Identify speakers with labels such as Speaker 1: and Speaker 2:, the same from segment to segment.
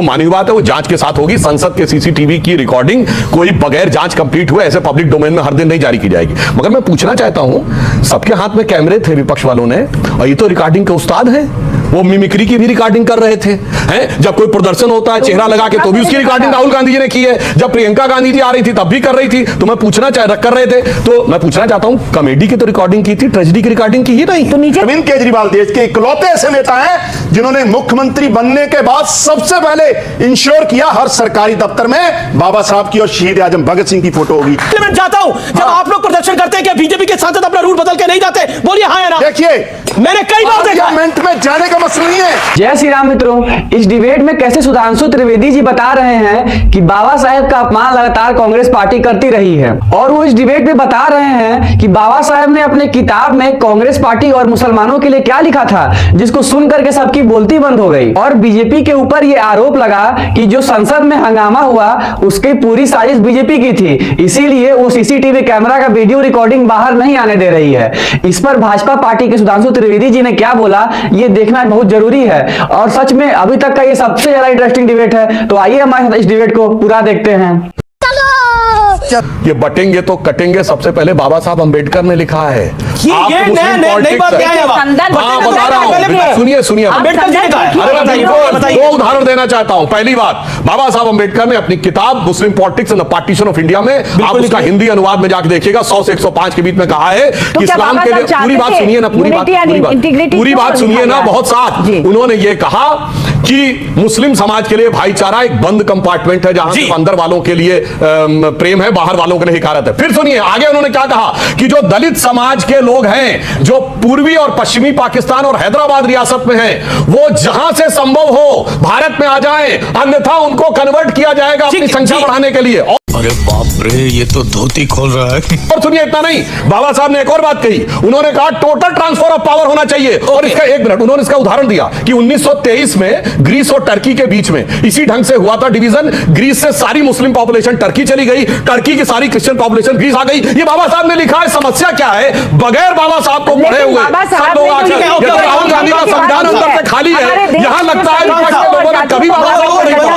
Speaker 1: मानी हुई बात है, वो जांच के साथ होगी। संसद के सीसीटीवी की रिकॉर्डिंग कोई बगैर जांच कंप्लीट हुए ऐसे पब्लिक डोमेन में हर दिन नहीं जारी की जाएगी। मगर मैं पूछना चाहता हूं, सबके हाथ में कैमरे थे विपक्ष वालों ने, और ये तो रिकॉर्डिंग के उस्ताद हैं, वो मिमिक्री की भी रिकॉर्डिंग कर रहे थे। हैं, जब कोई प्रदर्शन होता है चेहरा लगा के तो भी उसकी रिकॉर्डिंग राहुल गांधी जी ने की है। जब प्रियंका गांधी जी आ रही थी तब भी कर रही थी। तो मैं पूछना कर रहे थे, तो मैं पूछना चाहता हूं, कॉमेडी की तो रिकॉर्डिंग की थी, ट्रेजेडी की रिकॉर्डिंग की ही नहीं।
Speaker 2: तो नीचे अरविंद केजरीवाल देश के इकलौते ऐसे नेता हैं जिन्होंने मुख्यमंत्री बनने के बाद सबसे पहले इंश्योर किया हर सरकारी दफ्तर में बाबा साहब की और शहीद आजम भगत सिंह की फोटो होगी।
Speaker 3: मैं चाहता हूं, जब आप लोग प्रदर्शन करते हैं, क्या बीजेपी के सांसद अपना रूट बदल के नहीं जाते? बोलिए हाँ या ना।
Speaker 2: देखिए,
Speaker 3: मैंने कई बार देखा
Speaker 2: में जाने का मसला नहीं है।
Speaker 4: जय श्री राम मित्रों, इस डिबेट में कैसे सुधांशु त्रिवेदी जी बता रहे हैं कि बाबा साहेब का अपमान लगातार कांग्रेस पार्टी करती रही है, और वो इस डिबेट में बता रहे हैं कि बाबा साहेब ने अपने किताब में कांग्रेस पार्टी और मुसलमानों के लिए क्या लिखा था, जिसको सुन करके सबकी बोलती बंद हो गई। और बीजेपी के ऊपर ये आरोप लगा कि जो संसद में हंगामा हुआ उसकी पूरी साजिश बीजेपी की थी, इसीलिए वो सीसीटीवी कैमरा का वीडियो रिकॉर्डिंग बाहर नहीं आने दे रही है। इस पर भाजपा पार्टी के सुधांशु त्रिवेदी जी ने क्या बोला, ये देखना बहुत जरूरी है, और सच में अभी तक का ये सबसे ज्यादा इंटरेस्टिंग डिबेट है। तो आइए हमारे साथ इस डिबेट को पूरा देखते हैं।
Speaker 1: ये बटेंगे तो कटेंगे सबसे पहले बाबा साहब अंबेडकर ने लिखा है।
Speaker 3: नहीं बात क्या है?
Speaker 1: हाँ, बता रहा हूं, सुनिए दो उदाहरण देना चाहता हूं। पहली बात, बाबा साहब अंबेडकर ने अपनी किताब Muslim politics and the partition of India में, आप उसका हिंदी अनुवाद में जाके देखिएगा, 100 से 105 के बीच में कहा है कि इस्लाम के लिए, पूरी बात सुनिए ना, पूरी बात सुनिए ना बहुत साथ। उन्होंने ये कहा कि मुस्लिम समाज के लिए भाईचारा एक बंद कंपार्टमेंट है, जहां सिर्फ अंदर वालों के लिए प्रेम है, बाहर वालों के लिए हिकारत है। फिर सुनिए आगे उन्होंने क्या कहा कि जो दलित समाज के लोग हैं, जो पूर्वी और पश्चिमी पाकिस्तान और हैदराबाद रियासत में हैं, वो जहां से संभव हो भारत में आ जाएं, अन्यथा उनको कन्वर्ट किया जाएगा अपनी संख्या बढ़ाने के लिए।
Speaker 5: अरे बाप रे, ये तो धोती खोल रहा है।
Speaker 1: और सुनिए, इतना नहीं, बाबा साहब ने एक और बात कही। उन्होंने कहा टोटल ट्रांसफर ऑफ पावर होना चाहिए। और इसका एक मिनट, उन्होंने इसका उदाहरण दिया कि 1923 में ग्रीस और टर्की के बीच में इसी ढंग से हुआ था डिवीजन। ग्रीस से सारी मुस्लिम पॉपुलेशन टर्की चली गई, टर्की की सारी क्रिश्चियन पॉपुलेशन ग्रीस आ गई। ये बाबा साहब ने लिखा है। समस्या क्या है? बगैर बाबा साहब को पढ़े हुए सब लोग आकर, राहुल गांधी का संविधान अंदर से खाली है, यहां लगता है लोगों ने कभी बाबा साहब को नहीं पढ़ा।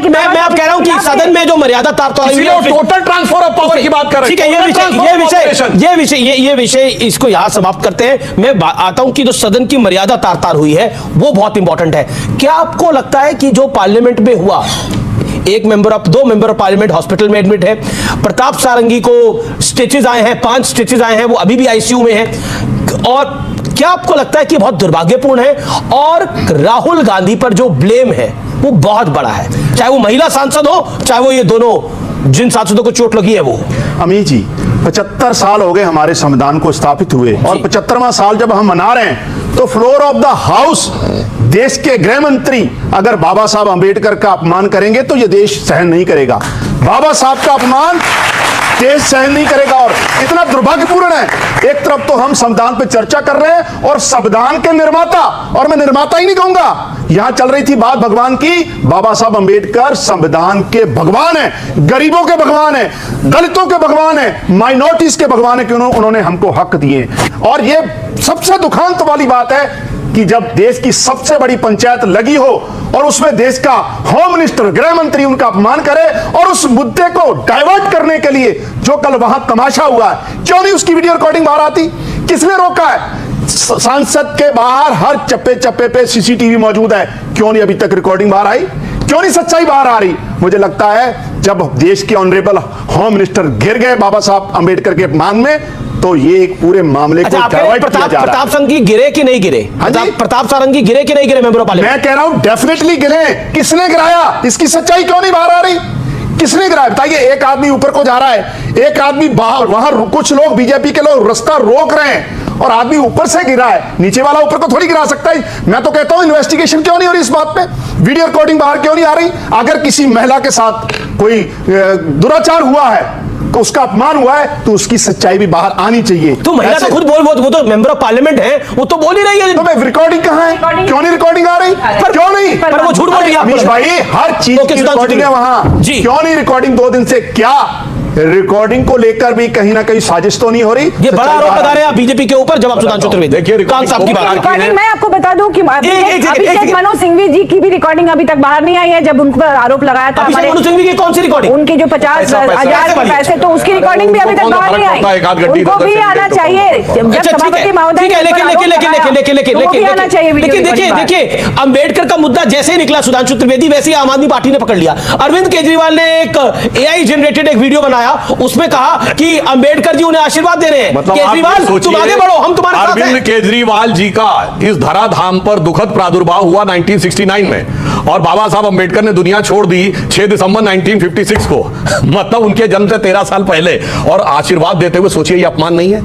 Speaker 3: मैं आप कह रहा हूं कि सदन में जो मर्यादा
Speaker 1: टोटल ट्रांसफर ऑफ पावर की बात कर रहे हैं।
Speaker 3: ठीक है, ये विषय इसको यहां समाप्त करते हैं। मैं आता हूं कि जो सदन की मर्यादा तार तार हुई है वो बहुत इंपॉर्टेंट है। क्या आपको लगता है कि जो पार्लियामेंट में हुआ, दो मेंबर ऑफ पार्लियामेंट हॉस्पिटल में एडमिट है, प्रताप सारंगी को स्टिचेस आए हैं, 5 स्टिचेस आए हैं, वो अभी भी आईसीयू में है, और क्या आपको लगता है कि बहुत दुर्भाग्यपूर्ण है? और राहुल गांधी पर जो ब्लेम है वो बहुत बड़ा है, चाहे वो महिला सांसद हो, चाहे वो ये दोनों जिन सांसदों को चोट लगी है वो।
Speaker 2: अमित जी, 75 साल हो गए हमारे संविधान को स्थापित हुए, और 75वां साल जब हम मना रहे हैं तो फ्लोर ऑफ द हाउस देश के गृह मंत्री अगर बाबा साहब अंबेडकर का अपमान करेंगे तो यह देश सहन नहीं करेगा। बाबा साहब का अपमान देश सहन नहीं करेगा। और इतना दुर्भाग्यपूर्ण है, एक तरफ तो हम संविधान पे चर्चा कर रहे हैं और संविधान के निर्माता, और मैं निर्माता ही नहीं कहूंगा, यहां चल रही थी बात भगवान की। बाबा साहब अंबेडकर संविधान के भगवान है, गरीबों के भगवान है, दलितों के भगवान है, माइनॉरिटीज के भगवान है कि उन्होंने हमको हक दिए। और ये सबसे दुखांत वाली बात है कि जब देश की सबसे बड़ी पंचायत लगी हो और उसमें देश का होम मिनिस्टर, गृह मंत्री उनका अपमान करे, और उस मुद्दे को डाइवर्ट करने के लिए जो कल वहां तमाशा हुआ है, क्यों नहीं उसकी वीडियो रिकॉर्डिंग बाहर आती? किसने रोका है? सांसद के बाहर हर चप्पे चप्पे पे सीसीटीवी मौजूद है, क्यों नहीं अभी तक रिकॉर्डिंग बाहर आई? क्यों नहीं सच्चाई बाहर आ रही? मुझे लगता है जब देश के ऑनरेबल होम मिनिस्टर गिर गए बाबा साहब अंबेडकर के अपमान में, तो ये एक पूरे मामले को डाइवर्ट किया जा रहा है।
Speaker 3: प्रताप सारंगी गिरे कि नहीं गिरे? प्रताप सारंगी गिरे कि नहीं गिरे मेंबर ऑफ पार्लियामेंट?
Speaker 2: मैं कह रहा हूं डेफिनेटली गिरे। किसने गिराया? इसकी सच्चाई क्यों नहीं बाहर आ रही? किसने गिराया बताइए? एक आदमी ऊपर को जा रहा है, एक आदमी बाहर, वहां कुछ लोग बीजेपी के लोग रास्ता रोक रहे हैं, और आदमी ऊपर से गिरा है, नीचे वाला ऊपर को थोड़ी गिरा सकता है। मैं तो कहता हूं इन्वेस्टिगेशन क्यों नहीं हो रही इस बात पे? वीडियो रिकॉर्डिंग बाहर क्यों नहीं आ रही? अगर किसी महिला के साथ कोई दुराचार हुआ है, तो उसका अपमान हुआ है, तो उसकी सच्चाई भी बाहर आनी चाहिए।
Speaker 3: तो महिला तो खुद वो तो मेंबर ऑफ पार्लियामेंट है, वो तो बोल ही रही है।
Speaker 2: तो मैं रिकॉर्डिंग कहां है? क्यों नहीं रिकॉर्डिंग आ रही? पर क्यों नहीं?
Speaker 3: पर वो झूठ बोल रही है
Speaker 2: अमीश भाई, हर चीज की रिकॉर्डिंग है वहां, क्यों नहीं रिकॉर्डिंग 2 दिन से? क्या रिकॉर्डिंग को लेकर भी कहीं ना कहीं साजिश तो नहीं हो रही?
Speaker 3: ये बड़ा आरोप लगा रहे हैं आप बीजेपी के ऊपर। जवाब सुधांशु त्रिवेदी।
Speaker 1: देखिए,
Speaker 3: कांग साहब की बात
Speaker 6: रिकॉर्डिंग मैं आपको बता दूं कि
Speaker 3: एक
Speaker 6: अभिषेक मनु सिंघवी जी की भी रिकॉर्डिंग अभी तक बाहर नहीं आई है। जब उन पर आरोप लगाया था
Speaker 3: अभिषेक मनु सिंघवी की कौन सी रिकॉर्डिंग?
Speaker 6: उनके जो 50,000 के पैसे, तो उसकी रिकॉर्डिंग भी अभी तक बाहर नहीं आई। उनको भी आना चाहिए। जब सभापति महोदय
Speaker 3: लेकिन देखिए अंबेडकर का मुद्दा जैसे ही निकला सुधांशु त्रिवेदी, वैसे ही आम आदमी पार्टी ने पकड़ लिया। अरविंद केजरीवाल ने एक एआई जनरेटेड एक वीडियो बनाया, उसमें कहा कि अंबेडकर जी उन्हें आशीर्वाद दे रहे हैं। केजरीवाल तुम आगे बढ़ो, हम तुम्हारे साथ हैं।
Speaker 1: अरविंद केजरीवाल जी का इस धराधाम पर दुखद प्रादुर्भाव हुआ 1969 में, और बाबा साहब अंबेडकर ने दुनिया छोड़ दी 6 दिसंबर 1956 को, मतलब उनके जन्म से 13 साल पहले। और आशीर्वाद देते हुए सोचिए, ये अपमान नहीं है?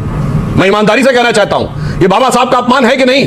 Speaker 1: मैं ईमानदारी से कहना चाहता हूं, ये बाबा साहब का अपमान है कि नहीं?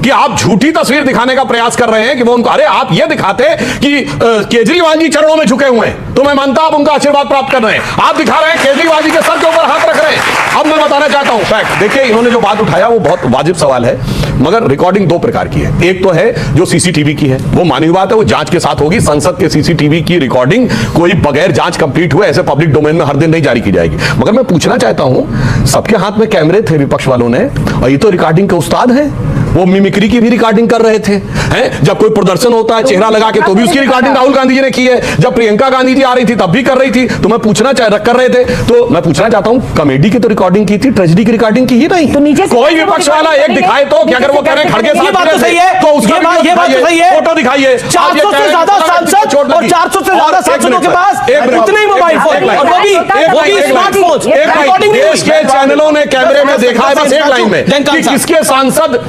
Speaker 1: कि आप झूठी तस्वीर दिखाने का प्रयास कर रहे हैं कि वो उनको, अरे आप ये दिखाते कि केजरीवाल जी चरणों में झुके हुए हैं तो मैं मानता आप उनका आशीर्वाद प्राप्त कर रहे हैं। आप दिखा रहे हैं केजरीवाल जी के सर के ऊपर हाथ रख रहे हैं। अब मैं बताना चाहता हूं फैक्ट। देखिए, इन्होंने जो बात उठाया वो बहुत वाजिब सवाल है, मगर रिकॉर्डिंग दो प्रकार की है। एक तो है जो सीसीटीवी की है, वो मानवीय बात है, वो जांच के साथ होगी। संसद के सीसीटीवी की रिकॉर्डिंग कोई बगैर जांच कंप्लीट हुए ऐसे पब्लिक डोमेन में हर दिन नहीं जारी की जाएगी। मगर मैं पूछना चाहता हूं, सबके हाथ में कैमरे थे विपक्ष वालों ने, और ये तो रिकॉर्डिंग के उस्ताद हैं। वो मिमिक्री की भी रिकॉर्डिंग कर रहे थे, हैं? जब कोई प्रदर्शन होता है चेहरा लगा के, तो भी उसकी रिकॉर्डिंग राहुल गांधी जी ने की है। जब प्रियंका गांधी जी आ रही थी तब भी कर रही थी। तो मैं पूछना कर रहे थे, तो मैं पूछना चाहता हूं, कॉमेडी की तो रिकॉर्डिंग की थी, ट्रेजेडी की रिकॉर्डिंग की ही नहीं।
Speaker 6: तो नीचे
Speaker 1: कोई विपक्ष वाला एक दिखाए तो कि अगर वो कह रहे हैं खड़गे साथ,
Speaker 3: ये बात तो सही है,
Speaker 1: तो उसका
Speaker 3: ये बात तो सही है,
Speaker 1: फोटो दिखाइए।
Speaker 3: 400 से ज्यादा सांसद और 400 से ज्यादा सांसदों के पास उतने ही मोबाइल फोन, और वो भी स्मार्टफोन। रिकॉर्डिंग
Speaker 1: देश के चैनलों ने कैमरे में देखा है, बस एक लाइन में, कि किसके सांसद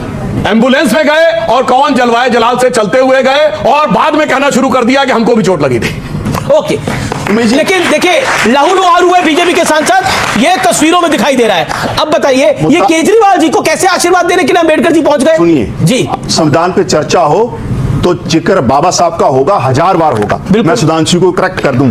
Speaker 1: एम्बुलेंस में गए और कौन जलवाए जलाल से चलते हुए गए, और बाद में कहना शुरू कर दिया कि हमको भी चोट लगी थी।
Speaker 3: ओके, लेकिन देखिए लहूलुहार हुए बीजेपी के सांसद, ये तस्वीरों में दिखाई दे रहा है। अब बताइए, ये केजरीवाल जी को कैसे आशीर्वाद देने के लिए अंबेडकर जी पहुंच गए?
Speaker 2: सुनिए
Speaker 3: जी,
Speaker 2: संविधान पे चर्चा हो तो जिक्र बाबा साहब का होगा, 1000 बार होगा। मैं सुधांशु को करेक्ट कर दूं,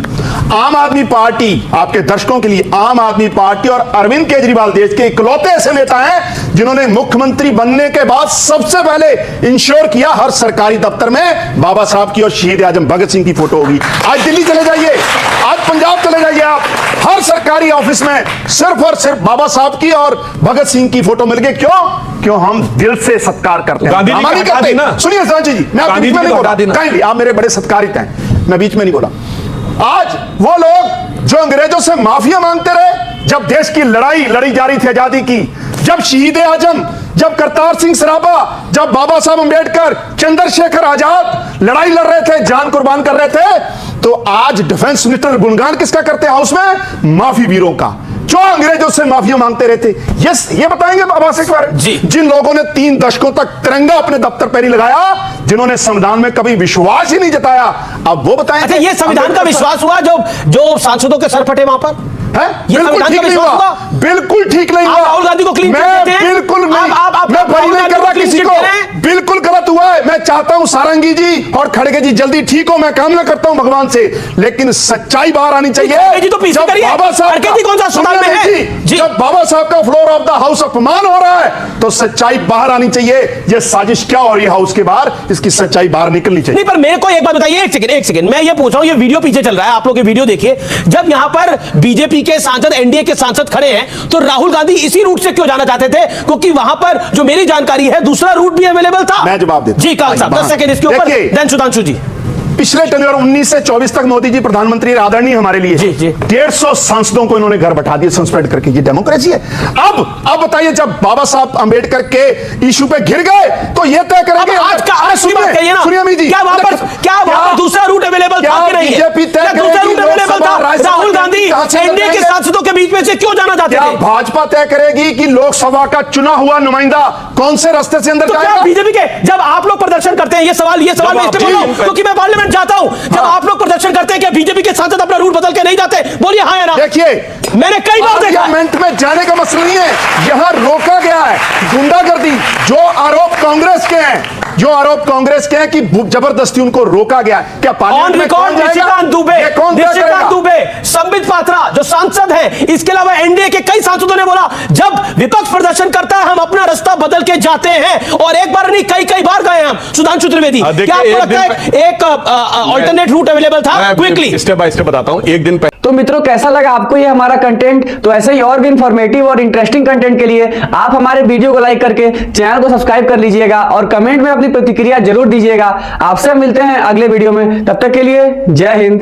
Speaker 2: आम आदमी पार्टी, आपके दर्शकों के लिए, आम आदमी पार्टी और अरविंद केजरीवाल देश के इकलौते ऐसे नेता हैं जिन्होंने मुख्यमंत्री बनने के बाद सबसे पहले इंश्योर किया हर सरकारी दफ्तर में बाबा साहब की और शहीद आजम भगत सिंह की फोटो होगी। आज दिल्ली चले जाइए, आज पंजाब चले जाइए, आप हर सरकारी ऑफिस में सिर्फ और सिर्फ बाबा साहब की और भगत सिंह की फोटो मिल गई। क्यों? हम दिल से सत्कार करते हैं। हमारी करते ना। सुनिए संजय जी, मैं बीच में नहीं बोला, कहीं आप मेरे बड़े सत्कारित हैं, मैं बीच में नहीं बोला। आज वो लोग जो अंग्रेजों से माफिया मांगते रहे, जब देश की लड़ाई लड़ी जा रही थी आजादी की, जब शहीद आजम, जब करतार सिंह सराभा, जब बाबा साहब अंबेडकर, चंद्रशेखर आजाद लड़ाई लड़ रहे थे, जान कुर्बान कर रहे थे, तो आज डिफेंस मिनिस्टर गुणगान किसका करते हैं हाउस में? माफी वीरों का, जो अंग्रेजों से माफिया मांगते रहते। ये बताएंगे बाबा से बारे में, जिन लोगों ने 3 दशकों तक तिरंगा अपने दफ्तर पर नहीं लगाया, जिन्होंने संविधान में कभी विश्वास ही नहीं जताया, अब वो बताएं।
Speaker 3: अच्छा, ये संविधान का विश्वास हुआ जो सांसदों के सर फटे वहां पर?
Speaker 2: बिल्कुल ठीक नहीं हुआ, बिल्कुल ठीक नहीं हुआ।
Speaker 3: राहुल गांधी को क्लीन
Speaker 2: मैं बिल्कुल मैं बरी नहीं कर रहा किसी को, बिल्कुल गलत हुआ है। मैं चाहता हूं सारंगी जी और खड़गे जी जल्दी ठीक हो, मैं कामना करता हूं भगवान से, लेकिन सच्चाई बाहर आनी चाहिए। जब बाबा साहब जब बाबा साहब का फ्लोर ऑफ द हाउस अपमान हो रहा है, तो सच्चाई बाहर आनी चाहिए। ये साजिश क्या हो रही है हाउस के बाहर, इसकी सच्चाई बाहर निकलनी चाहिए।
Speaker 3: नहीं, पर मेरे को एक बात बताइए, एक सेकंड, मैं ये पूछ रहा हूं, ये वीडियो पीछे चल रहा है, आप लोग ये वीडियो देखिए। जब यहां पर बीजेपी के सांसद, एनडीए के सांसद खड़े हैं, तो राहुल गांधी इसी रूट से क्यों जाना चाहते थे? क्योंकि वहां पर जो मेरी जानकारी है दूसरा रूट भी अवेलेबल था।
Speaker 2: मैं जवाब देता हूं।
Speaker 3: जी कांग साहब, 10 सेकंड इसके ऊपर, देन सुधांशु जी।
Speaker 2: पिछले टेन्योर 19 से 24 तक मोदी जी प्रधानमंत्री आदरणीय हमारे लिए। 150 सांसदों को इन्होंने घर बैठा दिया सस्पेंड करके। ये डेमोक्रेसी है। अब बताइए, जब बाबा साहब अंबेडकर के इशू पे घिर गए तो ये तय करेंगे। सुनिए
Speaker 3: क्या दूसरा रूट अवेलेबल था कि नहीं?
Speaker 2: बीजेपी तय करेगी,
Speaker 3: राहुल गांधी एनडीए के सांसदों के बीच में से क्यों जाना चाहते थे?
Speaker 2: भाजपा तय करेगी कि लोकसभा का चुना हुआ नुमाइंदा कौन से रास्ते से अंदर जाएगा।
Speaker 3: बीजेपी के जब आप लोग प्रदर्शन करते हैं, ये सवाल मैं इसलिए बोल रहा हूं क्योंकि मैं पार्लियामेंट जाता हूं, जब आप लोग प्रदर्शन करते हैं, क्या बीजेपी के सांसद अपना रूट बदल के नहीं जाते? बोलिए हाँ या ना।
Speaker 2: देखिए,
Speaker 3: मैंने कई बार देखा।
Speaker 2: पार्लियामेंट में जाने का मसला नहीं है, यहां रोका गया है गुंडागर्दी। जो आरोप कांग्रेस के हैं, जो आरोप कांग्रेस के हैं कि जबरदस्ती उनको रोका गया, क्या
Speaker 3: ऑन
Speaker 2: पार्लियामेंट में
Speaker 3: रिकॉर्ड
Speaker 2: कौन जाएगा?
Speaker 3: निशिकांत दुबे,
Speaker 2: ये कौन तय करेगा?
Speaker 3: निशिकांत दुबे, संबित पात्रा जो सांसद है, इसके अलावा एनडीए के कई सांसदों ने बोला जब विपक्ष प्रदर्शन करता है हम अपना रास्ता बदल के जाते हैं, और एक बार नहीं कई बार गए हम। सुधांशु त्रिवेदी, क्या आपको लगता है एक अल्टरनेट रूट अवेलेबल था? क्विकली
Speaker 1: स्टेप बाय स्टेप बताता हूं। एक दिन
Speaker 4: तो मित्रों कैसा लगा आपको ये हमारा कंटेंट? तो ऐसे ही और भी इंफॉर्मेटिव और इंटरेस्टिंग कंटेंट के लिए आप हमारे वीडियो को लाइक करके चैनल को सब्सक्राइब कर लीजिएगा और कमेंट में अपनी प्रतिक्रिया जरूर दीजिएगा। आपसे मिलते हैं अगले वीडियो में, तब तक के लिए जय हिंद।